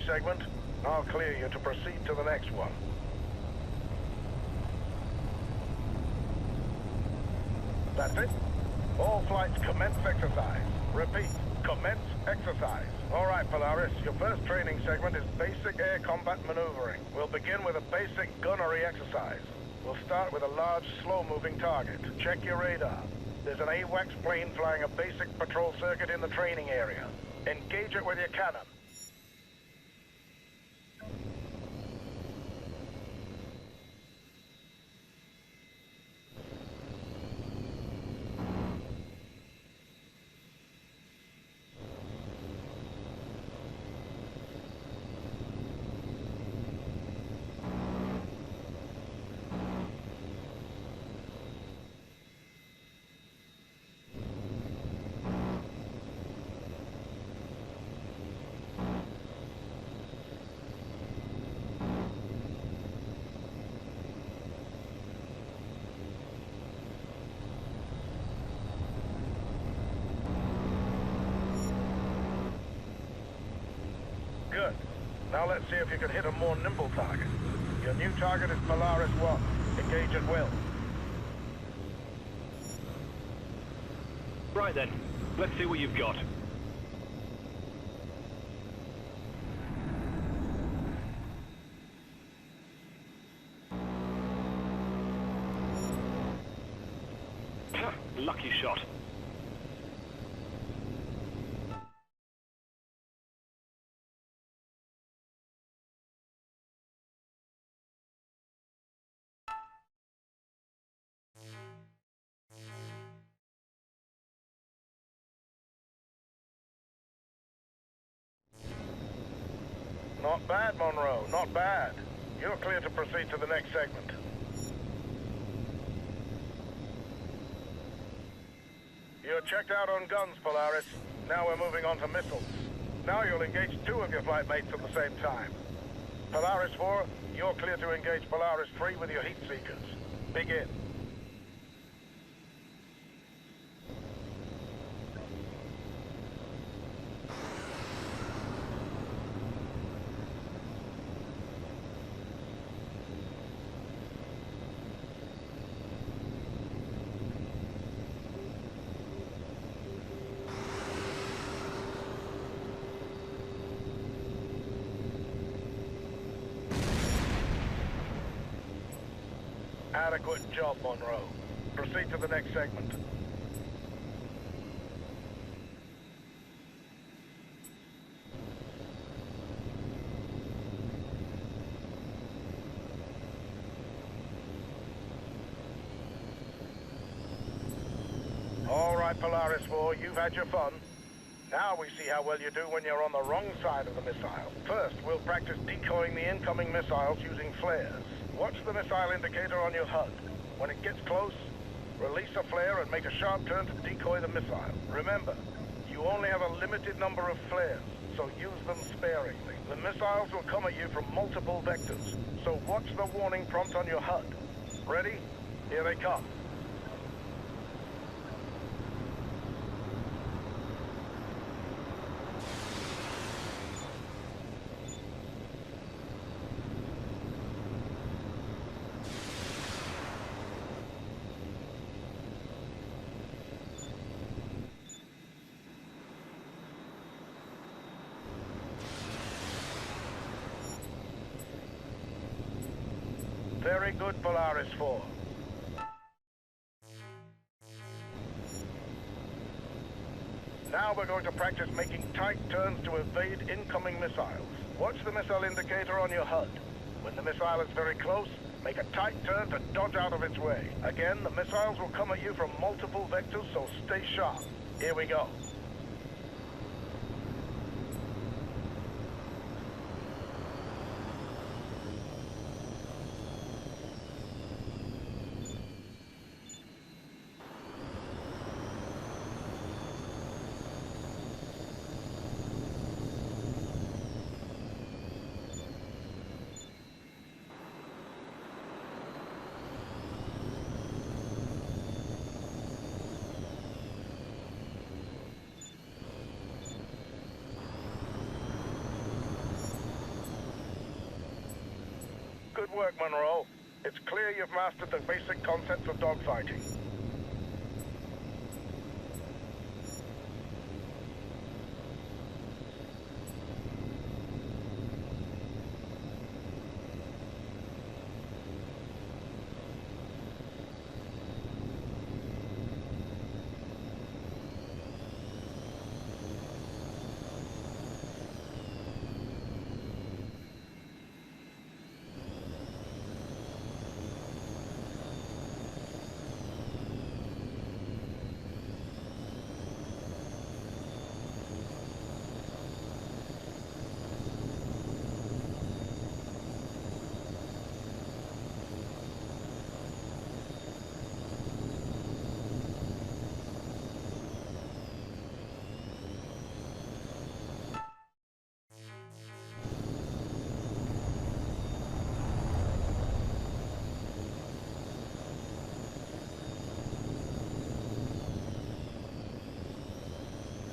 segment. I'll clear you to proceed to the next one. That's it. All flights commence exercise. Repeat, commence exercise. All right, Polaris, your first training segment is basic air combat maneuvering. We'll begin with a basic gunnery exercise. We'll start with a large, slow-moving target. Check your radar. There's an H.A.W.X plane flying a basic patrol circuit in the training area. Engage it with your cannon. Good. Now let's see if you can hit a more nimble target. Your new target is Polaris 1. Engage at will. Right then. Let's see what you've got. Lucky shot. Not bad, Monroe. Not bad. You're clear to proceed to the next segment. You're checked out on guns, Polaris. Now we're moving on to missiles. Now you'll engage 2 of your flight mates at the same time. Polaris 4, you're clear to engage Polaris 3 with your heat seekers. Begin. Adequate job, Monroe. Proceed to the next segment. All right, Polaris 4, you've had your fun. Now we see how well you do when you're on the wrong side of the missile. First, we'll practice decoying the incoming missiles using flares. Watch the missile indicator on your HUD. When it gets close, release a flare and make a sharp turn to decoy the missile. Remember, you only have a limited number of flares, so use them sparingly. The missiles will come at you from multiple vectors, so watch the warning prompt on your HUD. Ready? Here they come. Very good, Polaris 4. Now we're going to practice making tight turns to evade incoming missiles. Watch the missile indicator on your HUD. When the missile is very close, make a tight turn to dodge out of its way. Again, the missiles will come at you from multiple vectors, so stay sharp. Here we go. Good work, Monroe. It's clear you've mastered the basic concepts of dogfighting.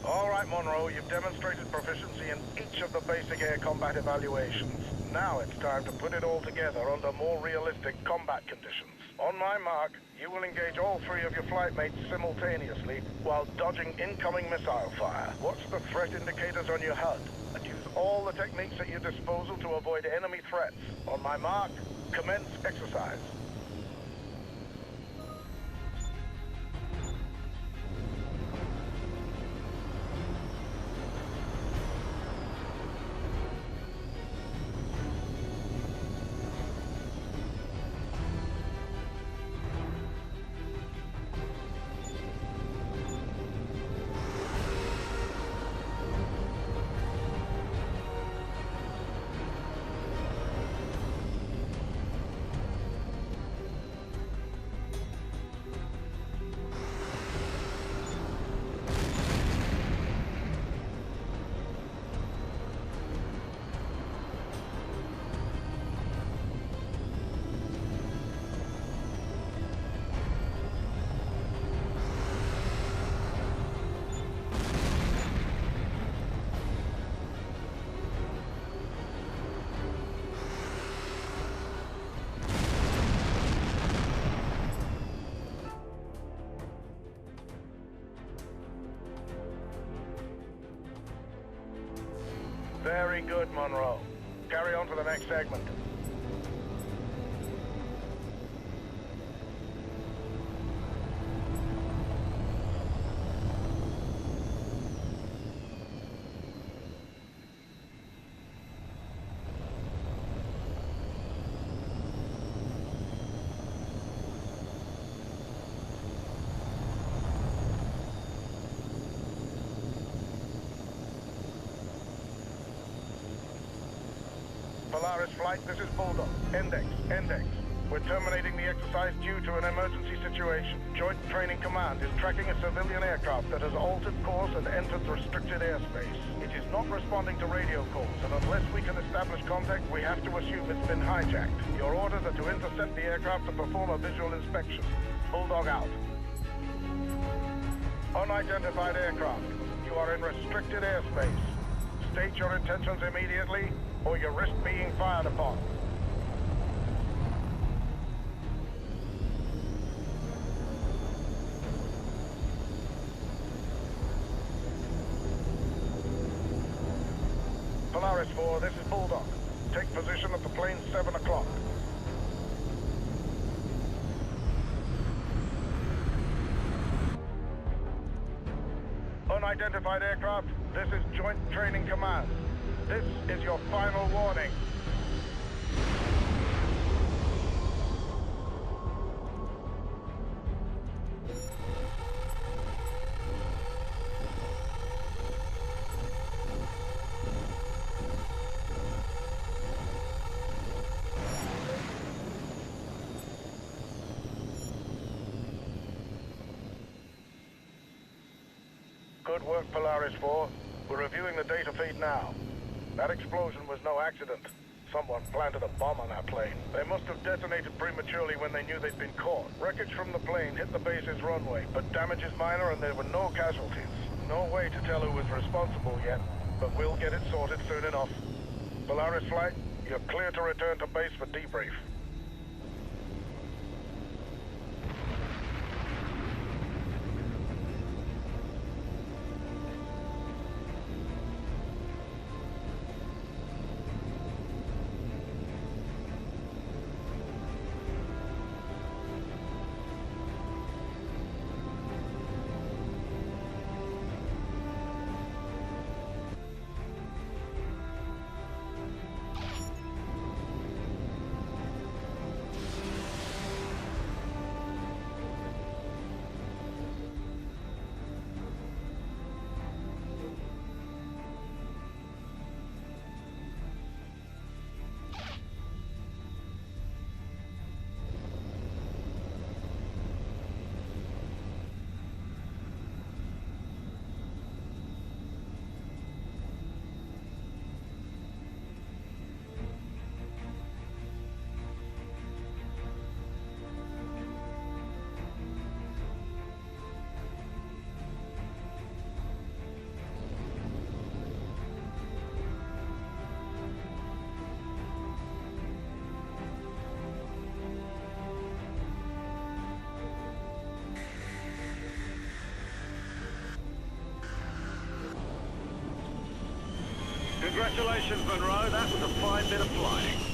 All right, Monroe, you've demonstrated proficiency in each of the basic air combat evaluations. Now it's time to put it all together under more realistic combat conditions. On my mark, you will engage all three of your flight mates simultaneously while dodging incoming missile fire. Watch the threat indicators on your HUD and use all the techniques at your disposal to avoid enemy threats. On my mark, commence exercise. Very good, Monroe. Carry on to the next segment. Polaris Flight, this is Bulldog. Index. We're terminating the exercise due to an emergency situation. Joint Training Command is tracking a civilian aircraft that has altered course and entered restricted airspace. It is not responding to radio calls, and unless we can establish contact, we have to assume it's been hijacked. Your orders are to intercept the aircraft and perform a visual inspection. Bulldog out. Unidentified aircraft. You are in restricted airspace. State your intentions immediately, or you risk being fired upon. Polaris 4, this is Bulldog. Take position at the plane 7 o'clock. Unidentified aircraft, this is Joint Training Command. This is your final warning. Good work, Polaris 4. We're reviewing the data feed now. That explosion was no accident. Someone planted a bomb on our plane. They must have detonated prematurely when they knew they'd been caught. Wreckage from the plane hit the base's runway, but damage is minor and there were no casualties. No way to tell who was responsible yet, but we'll get it sorted soon enough. Polaris Flight, you're clear to return to base for debrief. Congratulations, Monroe. That was a fine bit of flying.